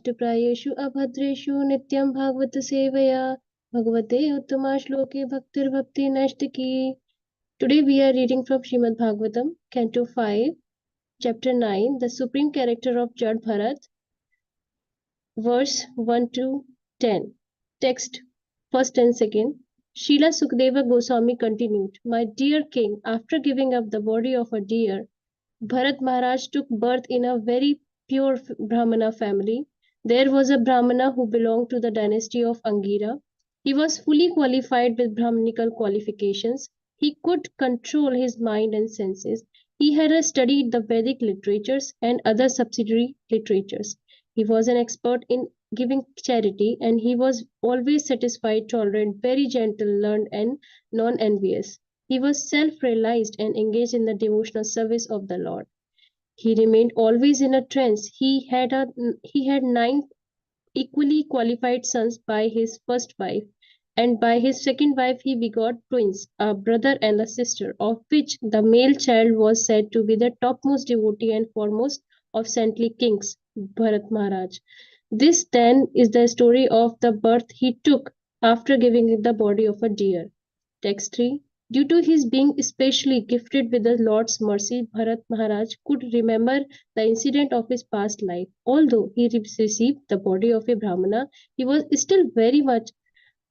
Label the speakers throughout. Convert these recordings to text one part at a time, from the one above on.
Speaker 1: नष्टप्रायेषु अभद्रेषु नित्यं भागवत सेवया भगवते उत्तमा श्लोके भक्तिर्भक्ति नष्ट की. Today we are reading from Srimad Bhagavatam, Canto 5, Chapter 9, the Supreme Character of Jad Bharat, verse 1 to 10. Text, first and second. Srila Sukadeva Goswami continued, My dear king, after giving up the body of a deer, Bharat Maharaj took birth in a very pure Brahmana family. There was a Brahmana who belonged to the dynasty of Angira. He was fully qualified with Brahmanical qualifications. He could control his mind and senses. He had studied the Vedic literatures and other subsidiary literatures. He was an expert in giving charity, and he was always satisfied, tolerant, very gentle, learned, and non-envious. He was self-realized and engaged in the devotional service of the Lord. He remained always in a trance. He had 9 equally qualified sons by his first wife, and by his second wife he begot twins, a brother and a sister, of which the male child was said to be the topmost devotee and foremost of saintly kings, Bharat Maharaj. This then is the story of the birth he took after giving the body of a deer. Text 3. Due to his being especially gifted with the Lord's mercy, Bharat Maharaj could remember the incident of his past life. Although he received the body of a Brahmana, he was still very much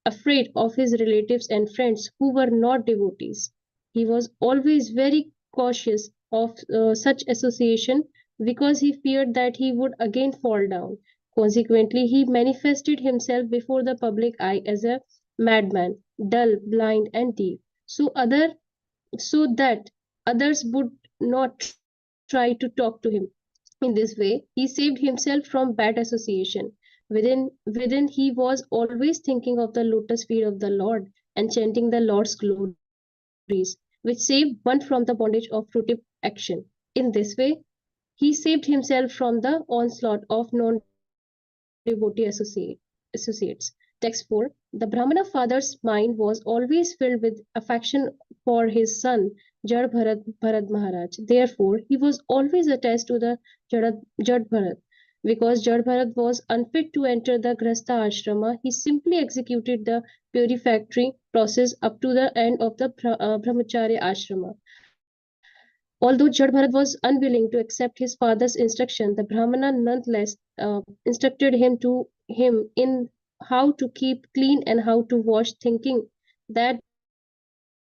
Speaker 1: afraid of his relatives and friends who were not devotees. He was always very cautious of such association because he feared that he would again fall down. Consequently, he manifested himself before the public eye as a madman, dull, blind, and deaf, so that others would not try to talk to him. In this way, he saved himself from bad association. Within he was always thinking of the lotus feet of the Lord and chanting the Lord's glories, which saved one from the bondage of fruitive action. In this way, he saved himself from the onslaught of non-devotee associates. Text 4. The Brahmana father's mind was always filled with affection for his son, Bharat Maharaj. Therefore, he was always attached to the Jad Bharat. Because Jad Bharat was unfit to enter the Grasta ashrama, he simply executed the purificatory process up to the end of the Brahmacharya ashrama. Although Jad Bharat was unwilling to accept his father's instruction, the Brahmana nonetheless instructed him in how to keep clean and how to wash, thinking that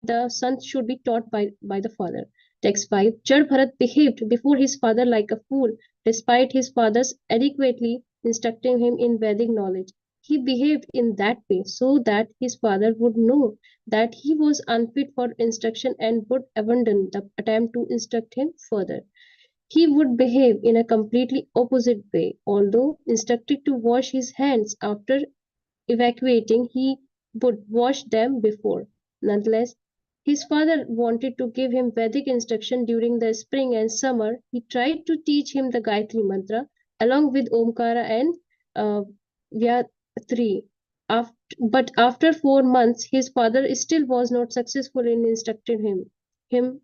Speaker 1: the son should be taught by the father. Text 5. Jad Bharat behaved before his father like a fool, despite his father's adequately instructing him in Vedic knowledge. He behaved in that way so that his father would know that he was unfit for instruction and would abandon the attempt to instruct him further. He would behave in a completely opposite way. Although instructed to wash his hands after evacuating, he would wash them before. Nonetheless, his father wanted to give him Vedic instruction during the spring and summer. He tried to teach him the Gayatri Mantra along with Omkara and uh, Vyatri. But after 4 months, his father still was not successful in instructing him.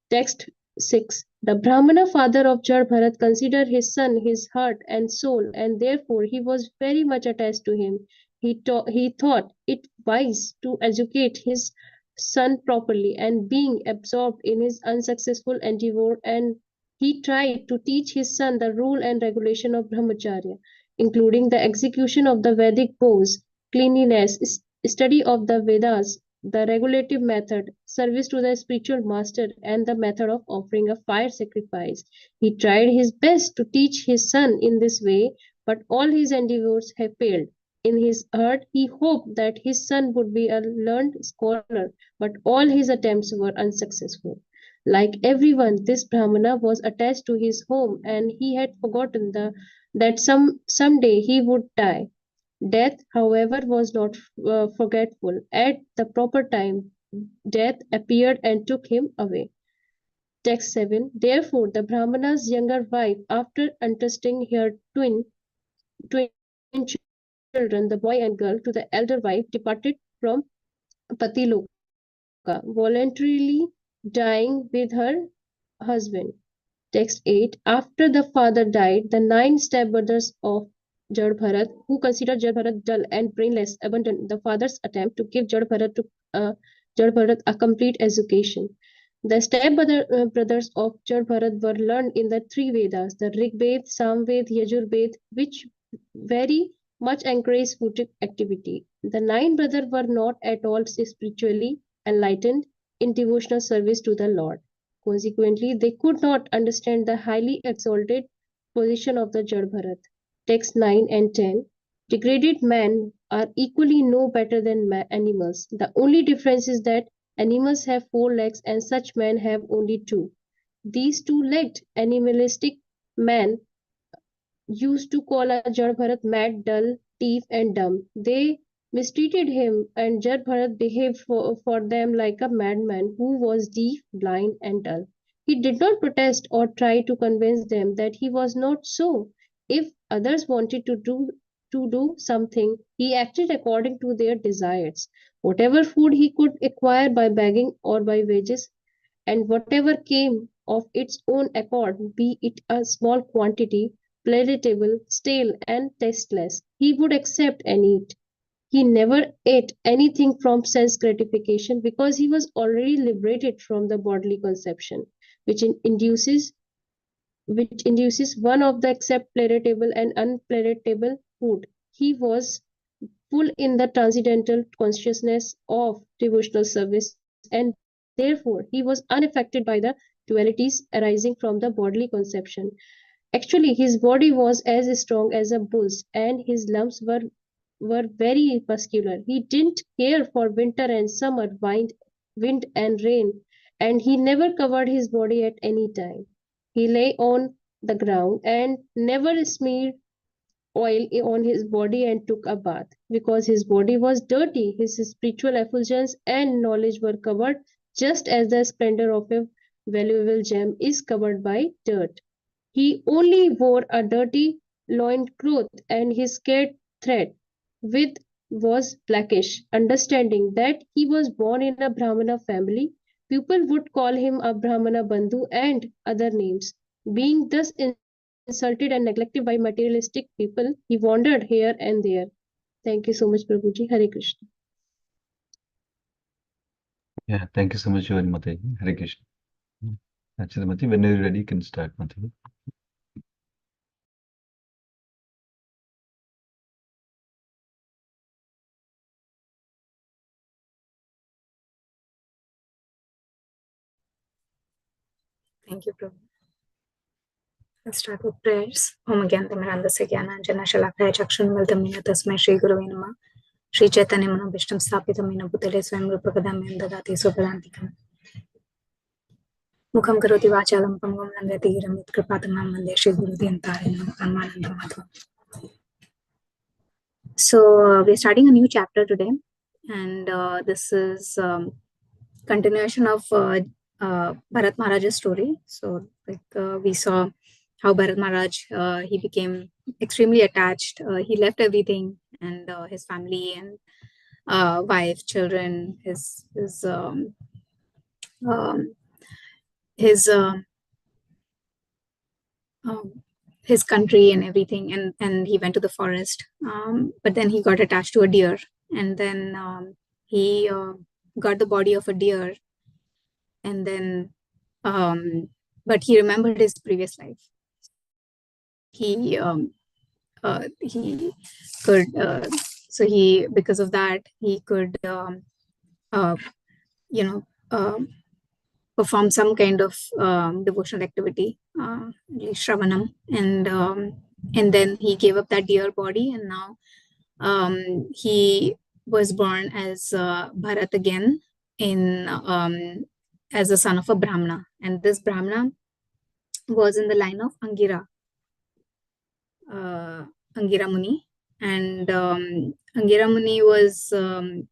Speaker 1: Text 6. The Brahmana father of Jad Bharat considered his son his heart and soul, and therefore he was very much attached to him. He thought it wise to educate his son properly, and being absorbed in his unsuccessful endeavor, and he tried to teach his son the rule and regulation of Brahmacharya, including the execution of the Vedic vows, cleanliness, study of the Vedas, the regulative method, service to the spiritual master, and the method of offering a fire sacrifice. He tried his best to teach his son in this way, but all his endeavors have failed. In his heart, he hoped that his son would be a learned scholar, but all his attempts were unsuccessful. Like everyone, this Brahmana was attached to his home, and he had forgotten that someday he would die. Death, however, was not forgetful. At the proper time, death appeared and took him away. Text 7. Therefore, the Brahmana's younger wife, after entrusting her twin children, the boy and girl, to the elder wife, departed from Patiloka, voluntarily dying with her husband. Text 8. After the father died, the 9 stepbrothers of Jad Bharat, who considered Jad Bharat dull and brainless, abandoned the father's attempt to give Jad Bharat a complete education. The brothers of Jad Bharat were learned in the three Vedas, the Rig Veda, Sam Veda, Yajur Veda, which very much encourage physical activity. The nine brothers were not at all spiritually enlightened in devotional service to the Lord. Consequently, they could not understand the highly exalted position of the Jad Bharat. Text 9 and 10. Degraded men are equally no better than animals. The only difference is that animals have four legs and such men have only two. These two-legged animalistic men used to call a Jad Bharat mad, dull, deaf, and dumb. They mistreated him, and Jad Bharat behaved for them like a madman who was deaf, blind, and dull. He did not protest or try to convince them that he was not so. If others wanted to do something, he acted according to their desires. Whatever food he could acquire by begging or by wages, and whatever came of its own accord, be it a small quantity, palatable, stale, and tasteless, he would accept and eat. He never ate anything from sense gratification because he was already liberated from the bodily conception, which induces one of the accept palatable and unpalatable food. He was full in the transcendental consciousness of devotional service, and therefore he was unaffected by the dualities arising from the bodily conception. Actually, his body was as strong as a bull's, and his lumps were very muscular. He didn't care for winter and summer, wind and rain, and he never covered his body at any time. He lay on the ground and never smeared oil on his body and took a bath. Because his body was dirty, his spiritual effulgence and knowledge were covered just as the splendor of a valuable gem is covered by dirt. He only wore a dirty loincloth, and his scared thread with was blackish. Understanding that he was born in a Brahmana family, people would call him a Brahmana Bandhu and other names. Being thus insulted and neglected by materialistic people, he wandered here and there. Thank you so much, Prabhuji. Hare Krishna.
Speaker 2: Yeah, thank you so much, Mataji. Hare Krishna. Actually, Mataji, when you're ready, you can start, Mataji.
Speaker 3: Thank you, Prabhu. Let's start with prayers. Om Gyantamirandasya Gyananjana Shalakaya Chakshunmildamina Tasmai Shri Gurave Namah. Shri Chaitanya Manobhishtam Sthapitamina Bhutale Swayam Rupa Kadamyam Dadati Sopadantikam. Mukham Karoti Vachalam Pangam Nandati Ramit Kripatamam Vande Shri Guru Dyantarinam Parmanandam Madhvam. So we're starting a new chapter today, and this is continuation of Bharat Maharaj's story. So we saw how Bharat Maharaj, he became extremely attached. He left everything, and his family and wife, children, his country and everything, and he went to the forest. But then he got attached to a deer, and then he got the body of a deer, and then but he remembered his previous life. He could so he, because of that, he could perform some kind of devotional activity, like Shravanam, and then he gave up that deer body, and now he was born as Bharat again in as a son of a Brahmana, and this Brahmana was in the line of Angira Muni. And Angira Muni was,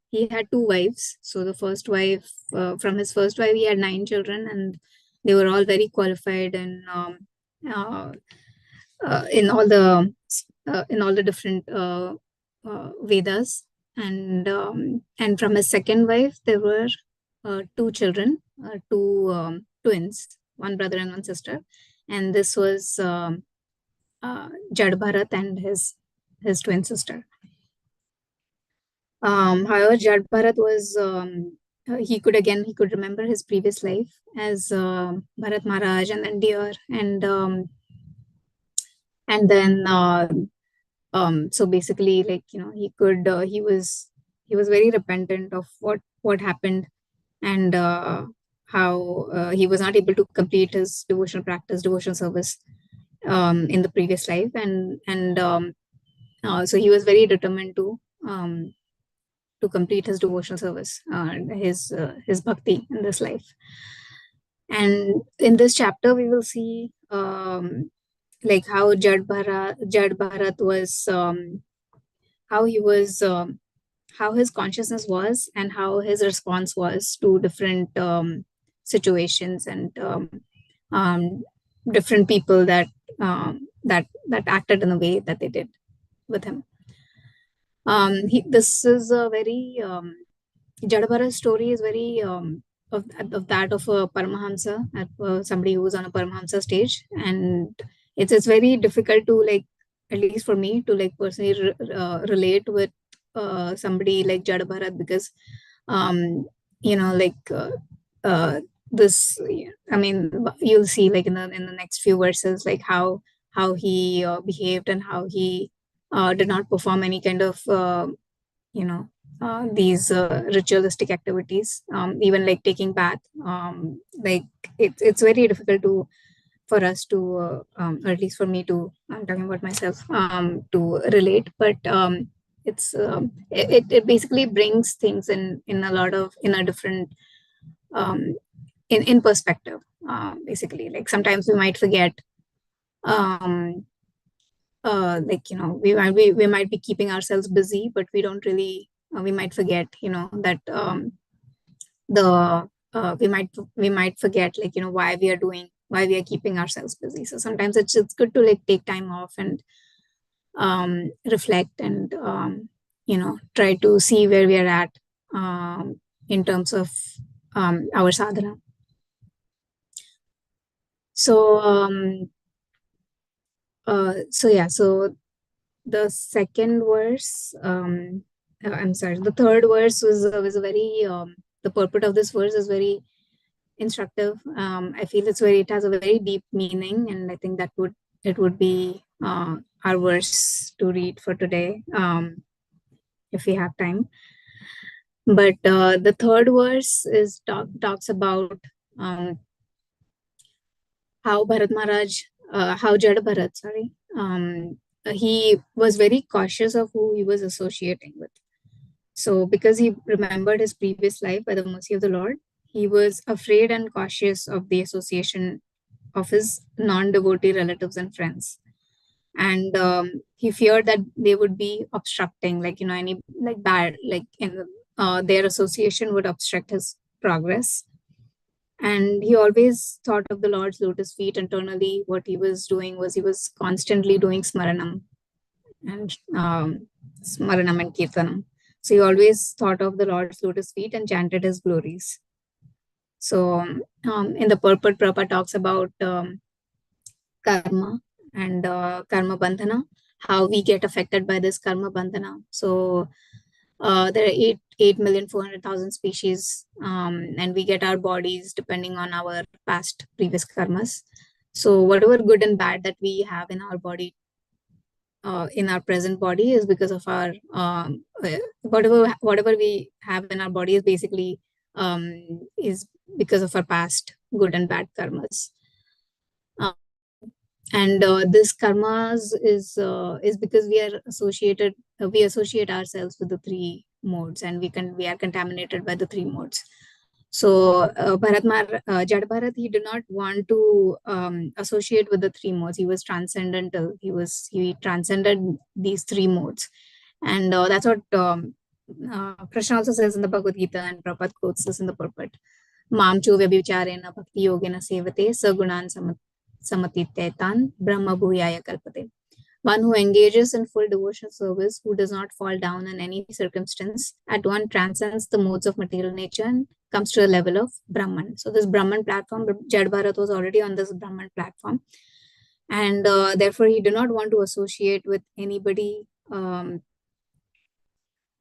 Speaker 3: he had two wives. So the first wife, from his first wife, he had 9 children, and they were all very qualified and in all the different Vedas. And from his second wife, there were 2 children, 2 twins, one brother and one sister. And this was Jad Bharat and his his twin sister. However, Jad Bharat was he could remember his previous life as Bharat Maharaj and then deer and then so basically, like, he was very repentant of what happened, and how he was not able to complete his devotional service in the previous life, and so he was very determined to complete his devotional service, his bhakti in this life. And in this chapter, we will see like how Jad Bharat was, how he was, how his consciousness was, and how his response was to different situations and different people that acted in the way that they did with him. This is a very Jad Bharat's story is very of that of a Paramahamsa, somebody who was on a Paramahamsa stage, and it's very difficult to, like, at least for me, to like personally relate with somebody like Jad Bharat, because this, I mean, you'll see like in the next few verses, like how he behaved and how he did not perform any kind of these ritualistic activities, even like taking bath. Like it's very difficult for us to, or at least for me to, I'm talking about myself, to relate. But it basically brings things in a different in perspective. Basically, like sometimes we might forget. We might be keeping ourselves busy, but we don't really. We might forget, that we might forget, like, why we are keeping ourselves busy. So sometimes it's good to like take time off and reflect and try to see where we are at in terms of our sadhana. So so the second verse, I'm sorry, the third verse was a very the purport of this verse is very instructive. I feel it has a very deep meaning, and I think that it would be our verse to read for today, if we have time. But the third verse talks about how Bharat Maharaj, how Jad Bharat, he was very cautious of who he was associating with. So because he remembered his previous life by the mercy of the Lord, he was afraid and cautious of the association of his non-devotee relatives and friends. And he feared that they would be obstructing, like, any like bad, like in their association would obstruct his progress. And he always thought of the Lord's lotus feet internally. What he was doing was he was constantly doing smaranam and kirtanam. So he always thought of the Lord's lotus feet and chanted his glories. So in the purport, Prabhupada talks about karma and karma bandhana, how we get affected by this karma bandhana. So there are 8,400,000 species, and we get our bodies depending on our past previous karmas. So whatever good and bad that we have in our body, in our present body, is because of our whatever we have in our body is basically is because of our past good and bad karmas. And this karmas is because we associate ourselves with the three modes, and we are contaminated by the three modes. So Jad Bharat, he did not want to associate with the three modes. He was transcendental. He transcended these three modes, and that's what Krishna also says in the Bhagavad Gita, and Prabhupada quotes this in the purport. Mam chu vyabhicharena bhakti yogena sevate sagunan samatitetan brahma bhuyaya kalpate. One who engages in full devotional service, who does not fall down in any circumstance, at one transcends the modes of material nature and comes to the level of Brahman. So this Brahman platform, Jad Bharat was already on this Brahman platform. And therefore, he did not want to associate with anybody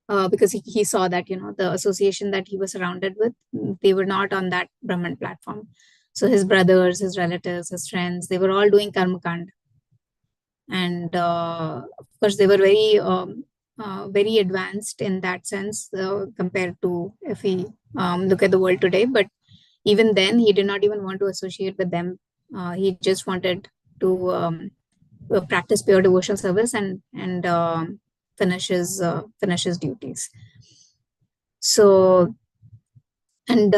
Speaker 3: because he saw that, the association that he was surrounded with, they were not on that Brahman platform. So his brothers, his relatives, his friends, they were all doing karma kand. And of course, they were very advanced in that sense compared to if we look at the world today. But even then, he did not even want to associate with them. He just wanted to practice pure devotional service and finish his duties. So, and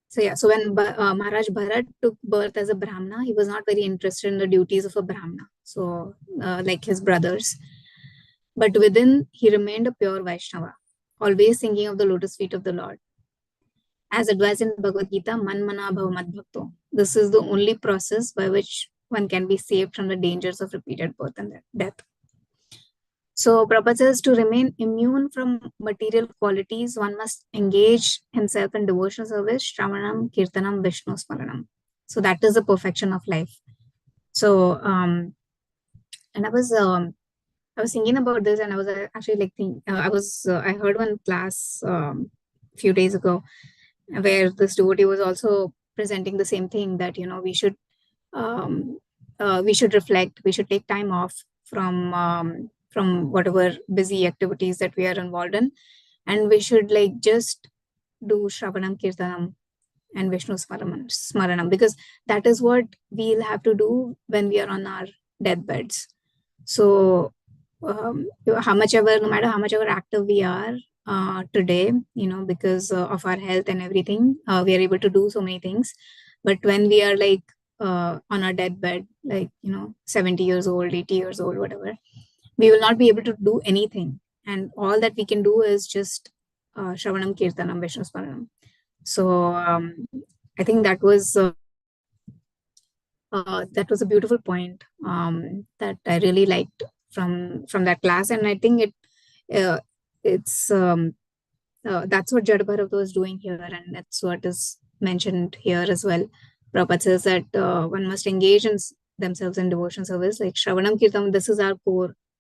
Speaker 3: so when Maharaj Bharat took birth as a Brahmana, he was not very interested in the duties of a Brahmana. So, like his brothers. But within, he remained a pure Vaishnava, always thinking of the lotus feet of the Lord. As advised in Bhagavad Gita, Man Mana Bhav Mad Bhakto. This is the only process by which one can be saved from the dangers of repeated birth and death. So Prabhupada says to remain immune from material qualities, one must engage himself in devotional service, Shravanam, Kirtanam, Vishnu Smaranam. So that is the perfection of life. So, and I was thinking about this, and I was actually like I heard one class a few days ago where this devotee was also presenting the same thing, that we should reflect, we should take time off from whatever busy activities that we are involved in, and we should like just do Shravanam, Kirtanam and Vishnu Smaranam, because that is what we'll have to do when we are on our deathbeds. So no matter how much ever active we are today, because of our health and everything, we are able to do so many things. But when we are like on our deathbed, like 70 years old, 80 years old, whatever, we will not be able to do anything, and all that we can do is just Shravanam, Kirtanam, Vishnu Smaranam. So I think that was a beautiful point that I really liked from that class, and I think it's that's what Jada Bharat was doing here, and that's what is mentioned here as well. Prabhupada says that one must engage themselves in devotion service, like Shravanam Kirtanam. This is our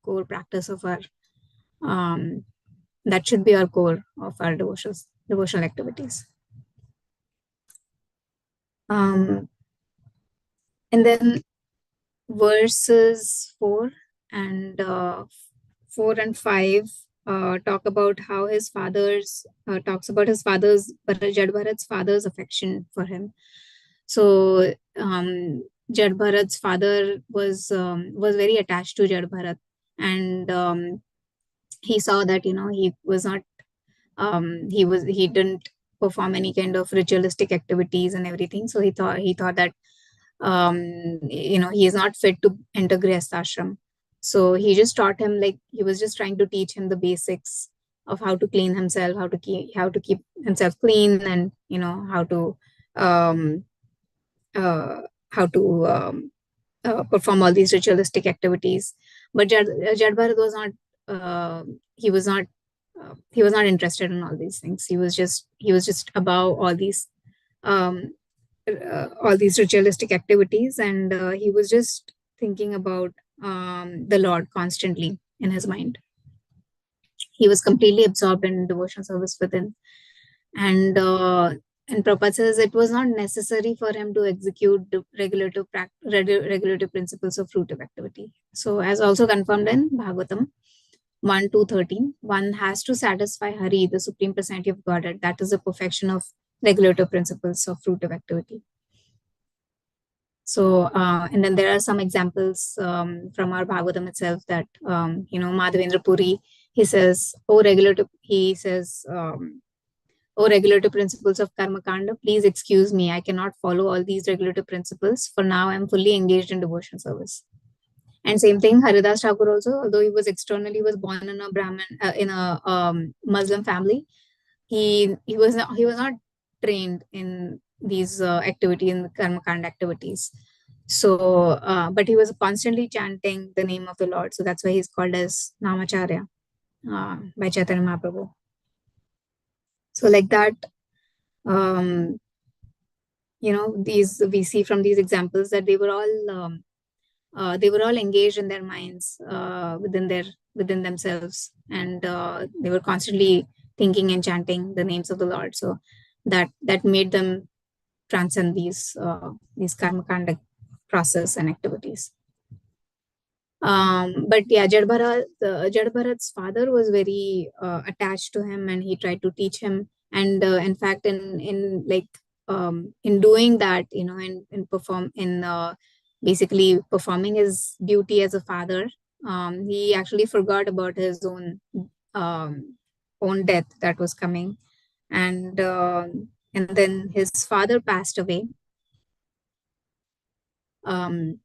Speaker 3: core practice of our that should be our core of our devotional activities. And then verses 4 and 5 talk about how his father's Jad Bharat's father's affection for him. So Jad Bharat's father was very attached to Jad Bharat, and he saw that he was not he didn't perform any kind of ritualistic activities and everything. So he thought that he is not fit to enter Grihastha ashram. So he just taught him, like he was just trying to teach him the basics of how to clean himself, how to keep himself clean, and how to perform all these ritualistic activities. But Jad Bharat was not he was not interested in all these things. He was just above all these ritualistic activities, and he was just thinking about the Lord constantly in his mind. He was completely absorbed in devotional service within, and Prabhupada says it was not necessary for him to execute the regulative principles of fruitive activity. So, as also confirmed in Bhagavatam 1:13, one has to satisfy Hari, the Supreme Personality of Godhead. That is the perfection of regulative principles of fruitive activity. So, and then there are some examples from our Bhagavatam itself that, Madhavendra Puri, he says, O regulative principles of Karma Kanda, please excuse me. I cannot follow all these regulative principles. For now, I am fully engaged in devotion service. And same thing, Haridas Thakur also, although he was born in a Brahmin, in a Muslim family, he was not trained in these activities, in the Karma Kanda activities. So, but he was constantly chanting the name of the Lord. So that's why he's called as Namacharya by Chaitanya Mahaprabhu. So like that, we see from these examples that they were all they were all engaged in their minds within themselves, and they were constantly thinking and chanting the names of the Lord. So that made them transcend these karma kanda process and activities. But yeah, Jad Bharat's father was very attached to him, and he tried to teach him. And in fact, in doing that, basically performing his duty as a father, he actually forgot about his own death that was coming, and then his father passed away, and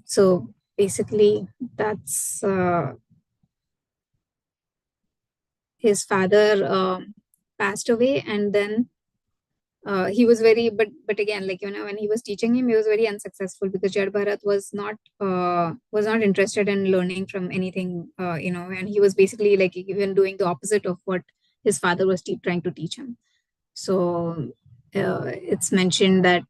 Speaker 3: so basically that's his father passed away, and then he was very, but again, when he was teaching him, he was very unsuccessful, because Jad Bharat was not interested in learning from anything, and he was basically even doing the opposite of what his father was trying to teach him. So it's mentioned that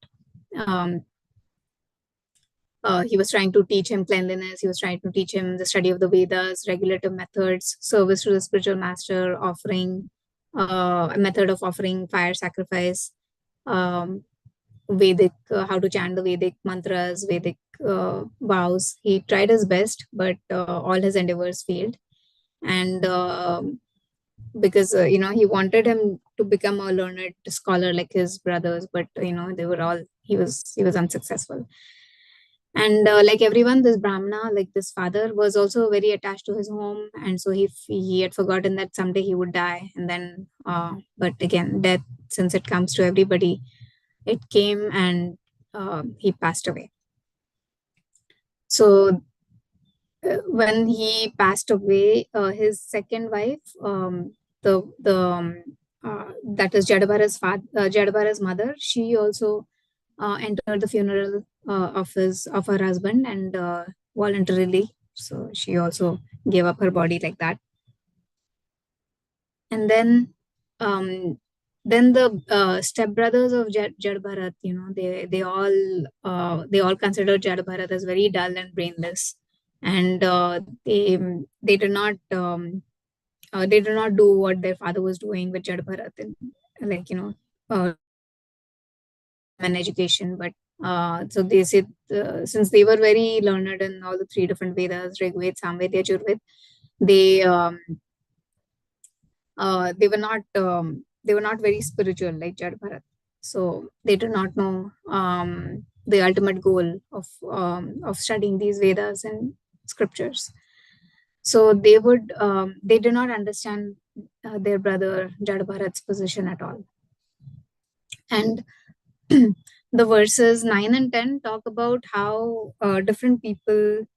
Speaker 3: he was trying to teach him cleanliness. He was trying to teach him the study of the Vedas, regulative methods, service to the spiritual master, offering a method of offering fire sacrifice, Vedic, how to chant the Vedic mantras, Vedic vows. He tried his best, but all his endeavors failed. And because he wanted him to become a learned scholar like his brothers, but they were all he was unsuccessful. And like everyone, this Brahmana, like this father, was also very attached to his home, and so he had forgotten that someday he would die. And then but again, death, since it comes to everybody, it came, and he passed away. So when he passed away, his second wife, that is Jad Bharat's mother, she also entered the funeral of her husband, and voluntarily. So she also gave up her body like that. And then the stepbrothers of Jad Bharat, they all considered Jad Bharat as very dull and brainless, and they did not do what their father was doing with Jad Bharat, and an education. But so they said, since they were very learned in all the three different Vedas, Rig Ved, Samved, Yajurved, they were not very spiritual like Jad Bharat. So they did not know the ultimate goal of studying these Vedas and scriptures. So they did not understand their brother Jad Bharat's position at all. And the verses 9 and 10 talk about how different people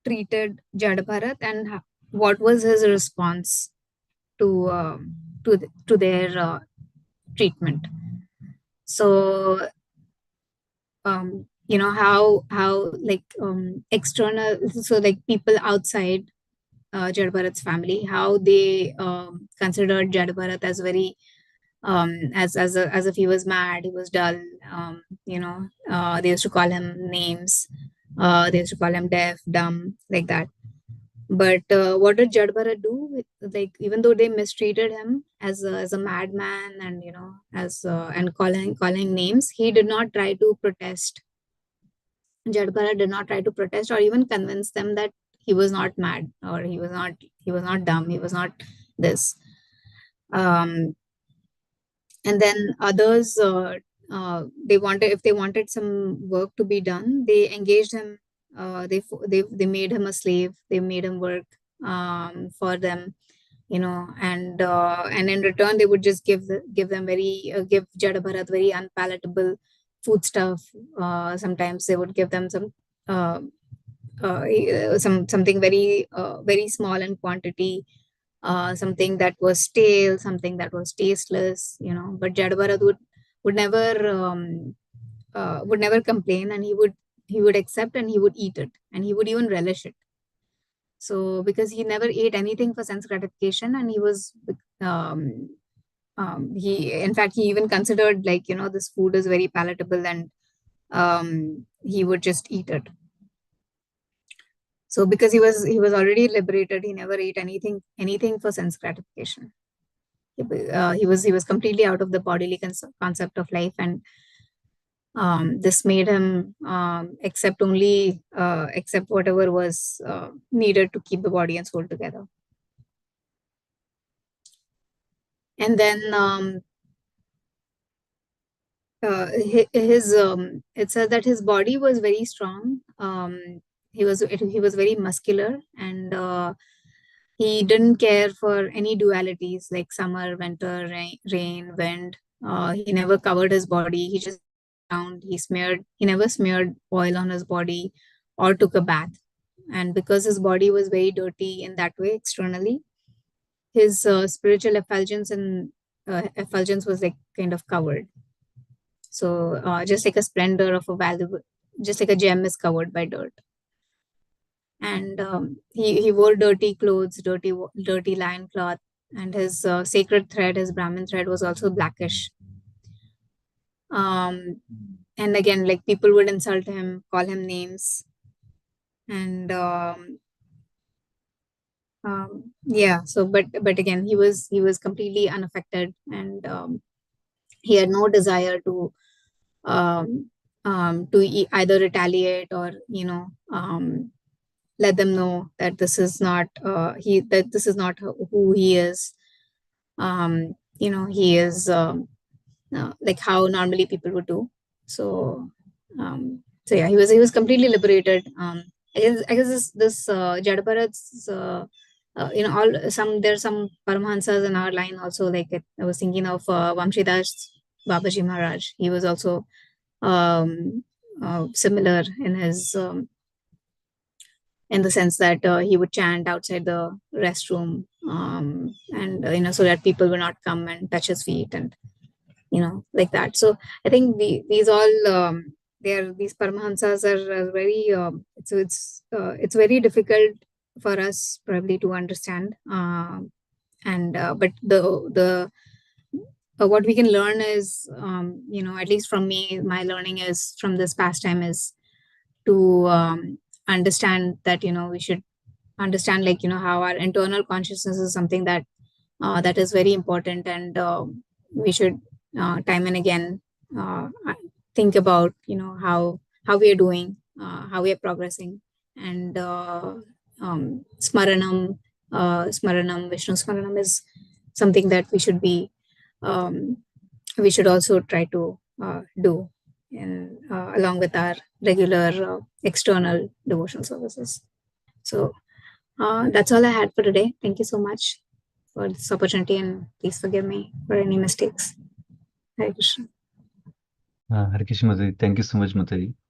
Speaker 3: treated Jad Bharat, and what was his response to their treatment. So how external, so people outside Jad Bharat's family, how they considered Jad Bharat as very as if he was mad, he was dull. They used to call him names. They used to call him deaf, dumb, like that. But what did Jad Bharat do? Even though they mistreated him as a madman, and and calling names, he did not try to protest. Jad Bharat did not try to protest or even convince them that he was not mad, or he was not dumb, he was not this. And then others, if they wanted some work to be done, they engaged him. They made him a slave. They made him work for them, and in return they would just give Jad Bharat very unpalatable food stuff. Sometimes they would give them something very very small in quantity, something that was stale, something that was tasteless, but Jad Bharat would never complain, and he would accept, and he would eat it, and he would even relish it. So because he never ate anything for sense gratification, and he was he in fact he even considered this food is very palatable, and he would just eat it. So because he was already liberated, he never ate anything for sense gratification. He was completely out of the bodily concept of life, and this made him accept whatever was needed to keep the body and soul together. And then it says that his body was very strong. He was very muscular, and he didn't care for any dualities like summer, winter, rain, wind. He never covered his body. He just around. He never smeared oil on his body or took a bath. And because his body was very dirty in that way externally, his spiritual effulgence was like kind of covered. So just like a splendor of a valuable, just like a gem is covered by dirt. And he wore dirty clothes, dirty lion cloth, and his sacred thread, his Brahmin thread, was also blackish. And again, like people would insult him, call him names, and yeah. So, but again, he was completely unaffected, and he had no desire to either retaliate or let them know that this is not who he is. He is like how normally people would do. So yeah, he was completely liberated. I guess this Jadabharat's there's some Paramahansas in our line also. Like I was thinking of Vamshidas Babaji Maharaj. He was also similar in his in the sense that he would chant outside the restroom, and so that people will not come and touch his feet, and like that. So I think these all these Paramahansas are very it's very difficult for us probably to understand, and but the what we can learn is at least from me, my learning is from this pastime is to understand that we should understand how our internal consciousness is something that that is very important, and we should time and again think about how we are doing, how we are progressing, and smaranam Vishnu smaranam is something that we should be we should also try to do in along with our regular external devotional services. So that's all I had for today. Thank you so much for this opportunity, and please forgive me for any mistakes. Hare Krishna.
Speaker 2: Hare Krishna, Mataji. Thank you so much, Mataji.